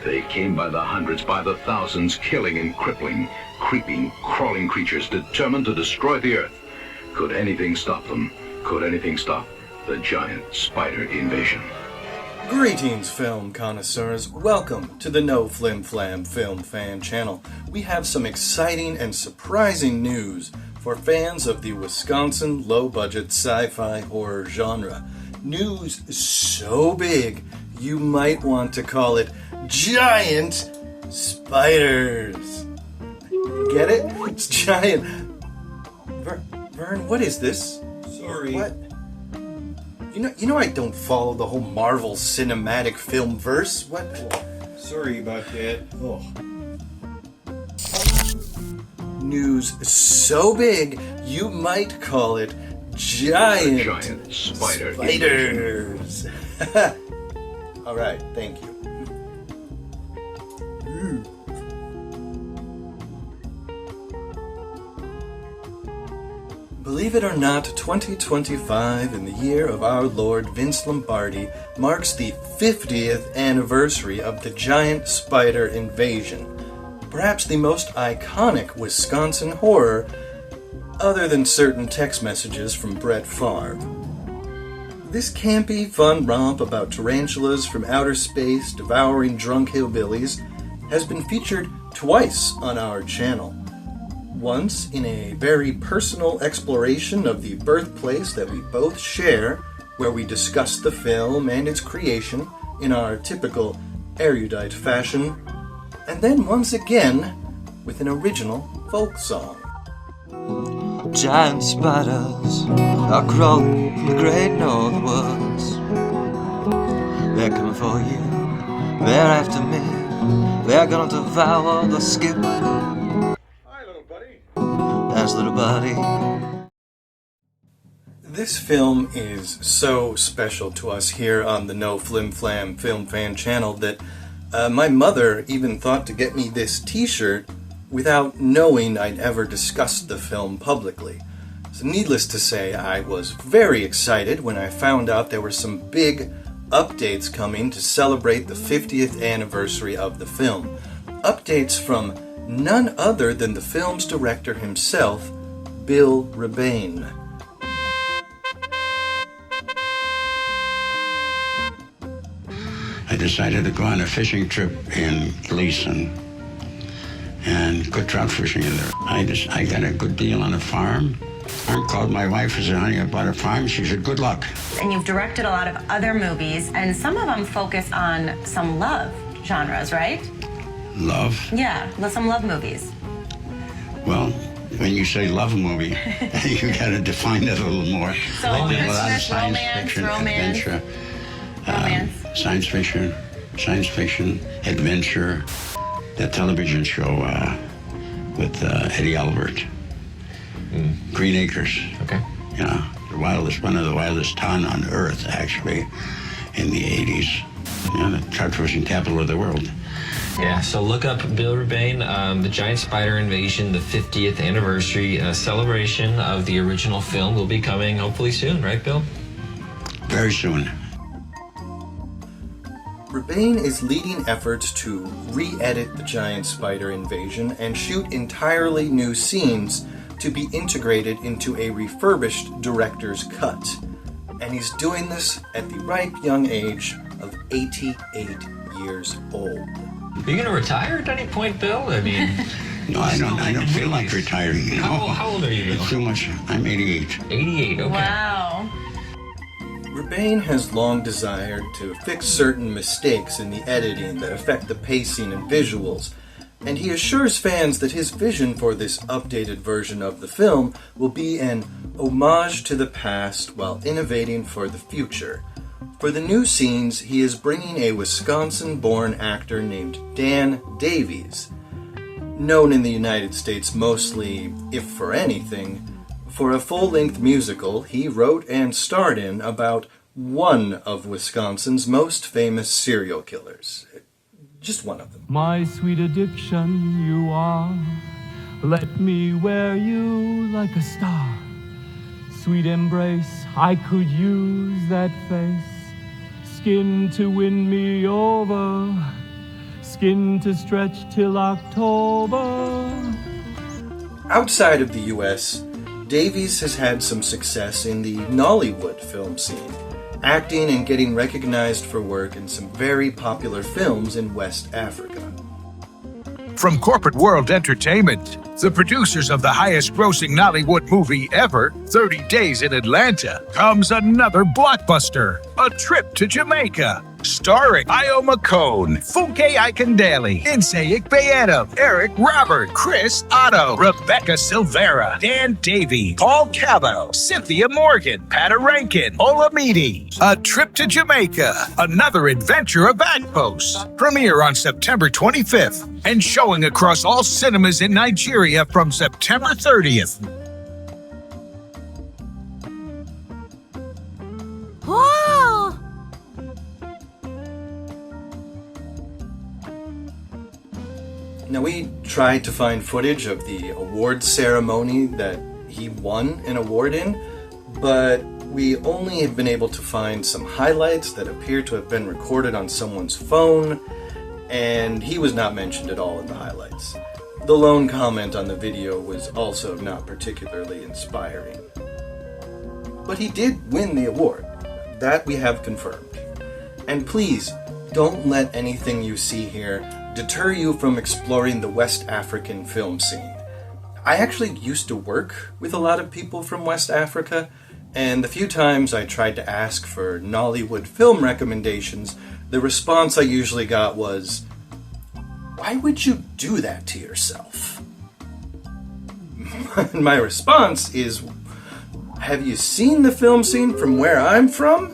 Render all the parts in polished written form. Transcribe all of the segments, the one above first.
They came by the hundreds, by the thousands, killing and crippling, creeping, crawling creatures determined to destroy the Earth. Could anything stop them? Could anything stop the giant spider invasion? Greetings, film connoisseurs. Welcome to the No Flim Flam Film Fan channel. We have some exciting and surprising news for fans of the Wisconsin low-budget sci-fi horror genre. News so big, you might want to call it giant spiders. Get it? It's giant. Vern, what is this? Sorry. What? You know I don't follow the whole Marvel cinematic film verse. What? Sorry about that. Oh. News so big, you might call it giant spiders. All right, thank you. Believe it or not, 2025, in the year of our Lord Vince Lombardi, marks the 50th anniversary of the giant spider invasion. Perhaps the most iconic Wisconsin horror, other than certain text messages from Brett Favre. This campy, fun romp about tarantulas from outer space devouring drunk hillbillies has been featured twice on our channel. Once in a very personal exploration of the birthplace that we both share, where we discuss the film and its creation in our typical erudite fashion, and then once again with an original folk song. Giant spiders are crawling in the great north woods. They're coming for you, they're after me, they're gonna devour the skip. That's little buddy. This film is so special to us here on the No Flim Flam Film Fan channel that my mother even thought to get me this t-shirt without knowing I'd ever discussed the film publicly. So needless to say, I was very excited when I found out there were some big updates coming to celebrate the 50th anniversary of the film. Updates from none other than the film's director himself, Bill Rebane. I decided to go on a fishing trip in Gleason and go trout fishing in there. I got a good deal on a farm. I called my wife and said, honey, I bought a farm. She said, good luck. And you've directed a lot of other movies, and some of them focus on some love genres, right? Love? Yeah, some love movies. Well, when you say love movie, you got to define it a little more. So I did a lot of Christmas, science romance, fiction, romance. adventure. Romance. Science fiction, adventure. That television show with Eddie Albert. Green Acres. Okay. You know, one of the wildest town on earth, actually, in the 80s. You know, the trout fishing capital of the world. Yeah, so look up Bill Rebane, the Giant Spider Invasion, the 50th anniversary celebration of the original film will be coming hopefully soon, right, Bill? Very soon. Rebane is leading efforts to re-edit the giant spider invasion and shoot entirely new scenes to be integrated into a refurbished director's cut. And he's doing this at the ripe young age of 88 years old. Are you going to retire at any point, Bill? I mean... No, I don't feel like retiring. You know? How old are you, Bill? It's too much. I'm 88. 88, okay. Wow. Rebane has long desired to fix certain mistakes in the editing that affect the pacing and visuals, and he assures fans that his vision for this updated version of the film will be an homage to the past while innovating for the future. For the new scenes, he is bringing a Wisconsin-born actor named Dan Davies, known in the United States mostly, if for anything, for a full-length musical he wrote and starred in about one of Wisconsin's most famous serial killers. Just one of them. My sweet addiction you are, let me wear you like a star. Sweet embrace, I could use that face, skin to win me over, skin to stretch till October. Outside of the US, Davies has had some success in the Nollywood film scene, acting and getting recognized for work in some very popular films in West Africa. From Corporate World Entertainment, the producers of the highest-grossing Nollywood movie ever, 30 Days in Atlanta, comes another blockbuster, A Trip to Jamaica. Starring Io McCone, Funke Ikendele, Insei Ikpeatum, Eric Robert, Chris Otto, Rebecca Silvera, Dan Davey, Paul Cabot, Cynthia Morgan, Pata Rankin, Olamide. A Trip to Jamaica, another adventure of Outposts. Premiere on September 25th and showing across all cinemas in Nigeria from September 30th. Whoa! Now, we tried to find footage of the award ceremony that he won an award in, but we only have been able to find some highlights that appear to have been recorded on someone's phone, and he was not mentioned at all in the highlights. The lone comment on the video was also not particularly inspiring. But he did win the award. That we have confirmed. And please, don't let anything you see here deter you from exploring the West African film scene. I actually used to work with a lot of people from West Africa, and the few times I tried to ask for Nollywood film recommendations, the response I usually got was, "Why would you do that to yourself?" My response is, have you seen the film scene from where I'm from?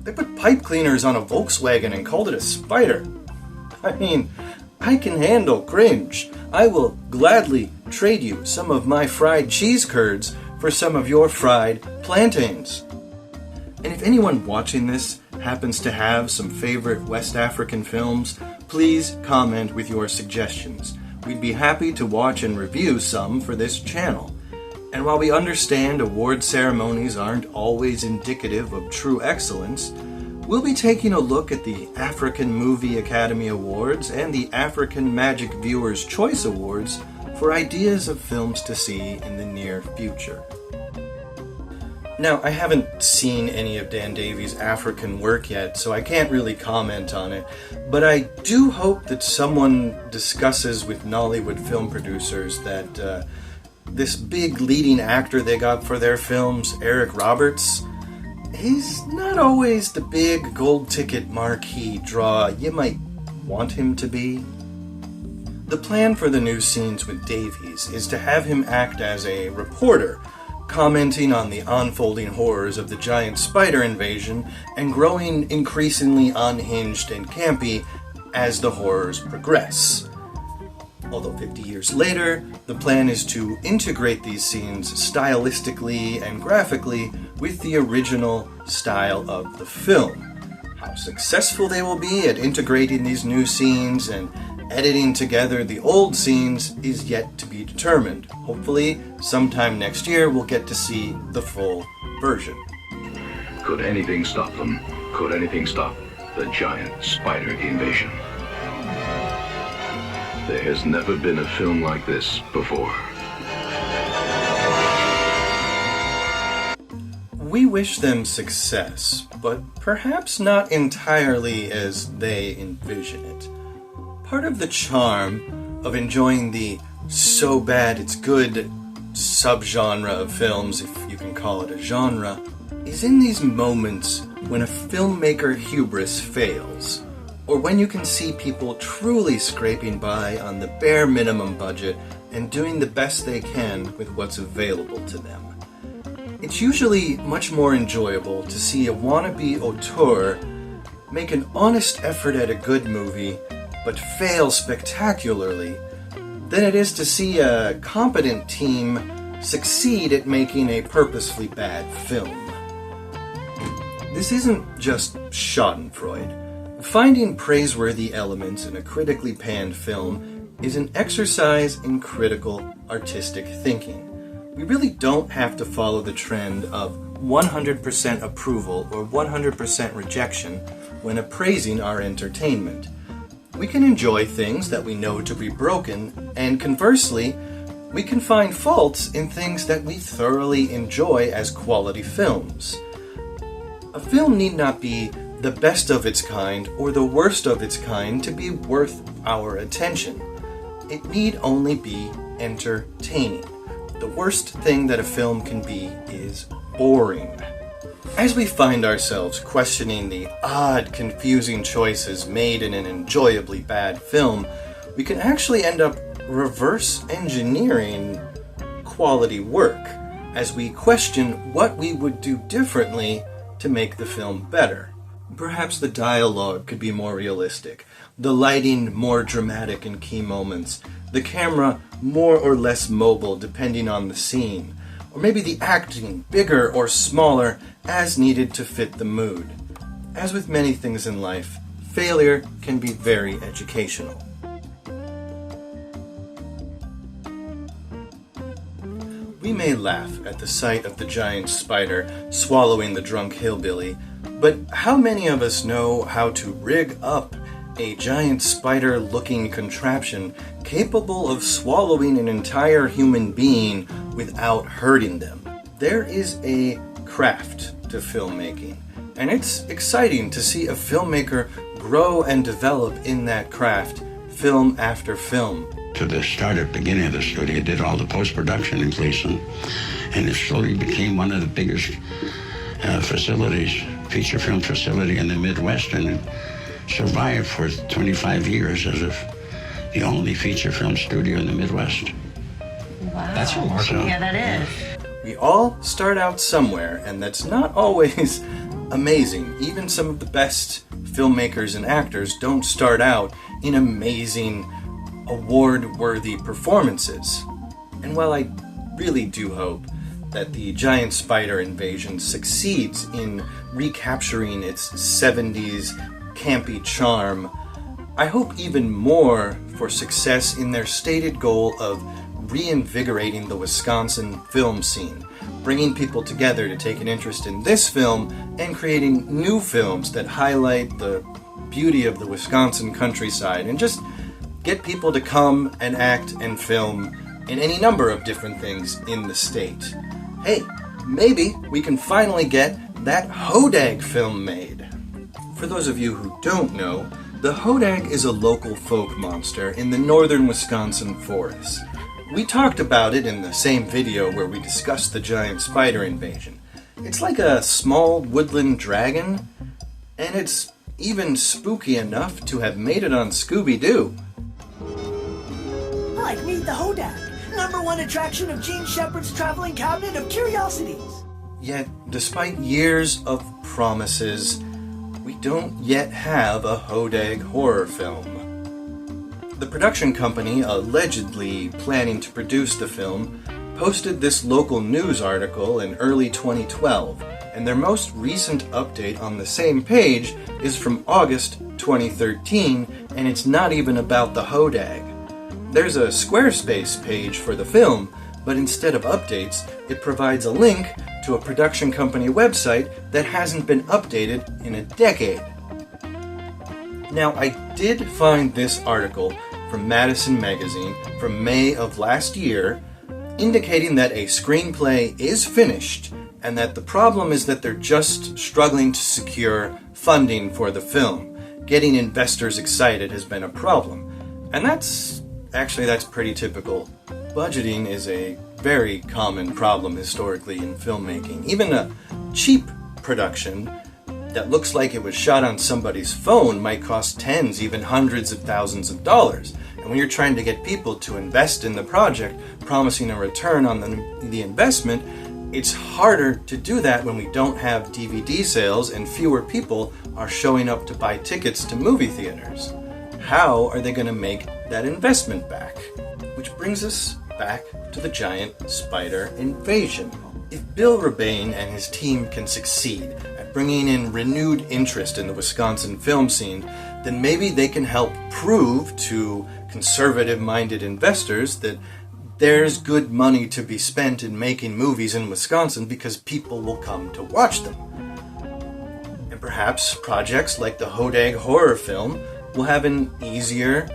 They put pipe cleaners on a Volkswagen and called it a spider. I mean, I can handle cringe. I will gladly trade you some of my fried cheese curds for some of your fried plantains. And if anyone watching this happens to have some favorite West African films, please comment with your suggestions. We'd be happy to watch and review some for this channel. And while we understand award ceremonies aren't always indicative of true excellence, we'll be taking a look at the African Movie Academy Awards and the African Magic Viewers' Choice Awards for ideas of films to see in the near future. Now, I haven't seen any of Dan Davies' African work yet, so I can't really comment on it, but I do hope that someone discusses with Nollywood film producers that this big leading actor they got for their films, Eric Roberts, he's not always the big gold ticket marquee draw you might want him to be. The plan for the new scenes with Davies is to have him act as a reporter, commenting on the unfolding horrors of the giant spider invasion and growing increasingly unhinged and campy as the horrors progress. Although 50 years later, the plan is to integrate these scenes stylistically and graphically with the original style of the film. How successful they will be at integrating these new scenes and editing together the old scenes is yet to be determined. Hopefully, sometime next year we'll get to see the full version. Could anything stop them? Could anything stop the giant spider invasion? There has never been a film like this before. We wish them success, but perhaps not entirely as they envision it. Part of the charm of enjoying the so bad it's good subgenre of films, if you can call it a genre, is in these moments when a filmmaker hubris fails, or when you can see people truly scraping by on the bare minimum budget and doing the best they can with what's available to them. It's usually much more enjoyable to see a wannabe auteur make an honest effort at a good movie but fail spectacularly than it is to see a competent team succeed at making a purposefully bad film. This isn't just schadenfreude. Finding praiseworthy elements in a critically panned film is an exercise in critical artistic thinking. We really don't have to follow the trend of 100% approval or 100% rejection when appraising our entertainment. We can enjoy things that we know to be broken, and conversely, we can find faults in things that we thoroughly enjoy as quality films. A film need not be the best of its kind or the worst of its kind to be worth our attention. It need only be entertaining. The worst thing that a film can be is boring. As we find ourselves questioning the odd, confusing choices made in an enjoyably bad film, we can actually end up reverse engineering quality work as we question what we would do differently to make the film better. Perhaps the dialogue could be more realistic, the lighting more dramatic in key moments, the camera more or less mobile depending on the scene, or maybe the acting bigger or smaller as needed to fit the mood. As with many things in life, failure can be very educational. We may laugh at the sight of the giant spider swallowing the drunk hillbilly, but how many of us know how to rig up a giant spider-looking contraption capable of swallowing an entire human being without hurting them? There is a craft to filmmaking, and it's exciting to see a filmmaker grow and develop in that craft, film after film. To the beginning of the studio, did all the post-production in Gleason, and it slowly became one of the biggest facilities, feature film facility in the Midwestern, and survived for 25 years as the only feature film studio in the Midwest. Wow. That's remarkable. Yeah, that is. We all start out somewhere, and that's not always amazing. Even some of the best filmmakers and actors don't start out in amazing, award-worthy performances. And while I really do hope that the giant spider invasion succeeds in recapturing its 70s campy charm, I hope even more for success in their stated goal of reinvigorating the Wisconsin film scene, bringing people together to take an interest in this film and creating new films that highlight the beauty of the Wisconsin countryside and just get people to come and act and film in any number of different things in the state. Hey, maybe we can finally get that Hodag film made. For those of you who don't know, the Hodag is a local folk monster in the northern Wisconsin forests. We talked about it in the same video where we discussed the giant spider invasion. It's like a small woodland dragon, and it's even spooky enough to have made it on Scooby-Doo. Like Meet the Hodag, #1 attraction of Gene Shepard's traveling cabinet of curiosities. Yet, despite years of promises, we don't yet have a Hodag horror film. The production company allegedly planning to produce the film posted this local news article in early 2012, and their most recent update on the same page is from August 2013, and it's not even about the Hodag. There's a Squarespace page for the film, but instead of updates, it provides a link to a production company website that hasn't been updated in a decade. Now, I did find this article from Madison Magazine from May of last year, indicating that a screenplay is finished and that the problem is that they're just struggling to secure funding for the film. Getting investors excited has been a problem. And that's pretty typical. Budgeting is a very common problem historically in filmmaking. Even a cheap production that looks like it was shot on somebody's phone might cost tens, even hundreds of thousands of dollars. And when you're trying to get people to invest in the project, promising a return on the investment, it's harder to do that when we don't have DVD sales and fewer people are showing up to buy tickets to movie theaters. How are they going to make that investment back? Which brings us back to the giant spider invasion. If Bill Rebane and his team can succeed at bringing in renewed interest in the Wisconsin film scene, then maybe they can help prove to conservative-minded investors that there's good money to be spent in making movies in Wisconsin because people will come to watch them. And perhaps projects like the Hodag horror film will have an easier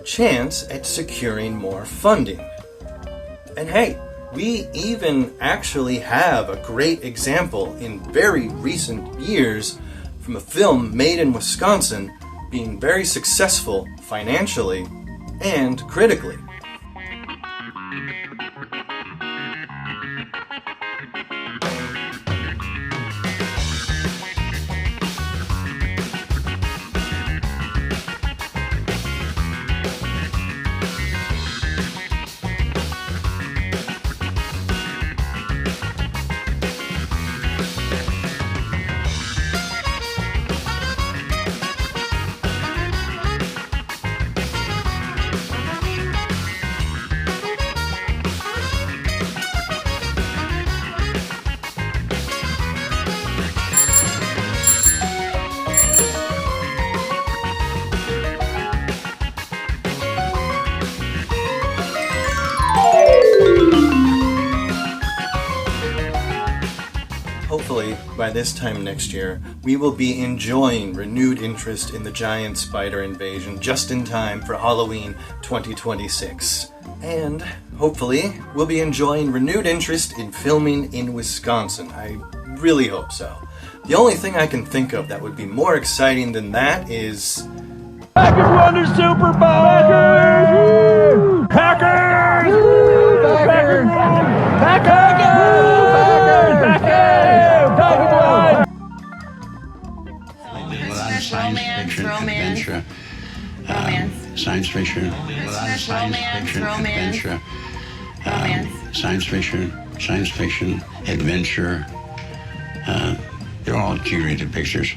chance at securing more funding. And hey, we even actually have a great example in very recent years from a film made in Wisconsin being very successful financially and critically. Hopefully, by this time next year, we will be enjoying renewed interest in the giant spider invasion just in time for Halloween 2026. And hopefully, we'll be enjoying renewed interest in filming in Wisconsin. I really hope so. The only thing I can think of that would be more exciting than that is... Packers won the Super Bowl! Packers! Packers! Packers! Packers! Science fiction, adventure, science fiction, adventure, science fiction, adventure. They're all G-rated pictures.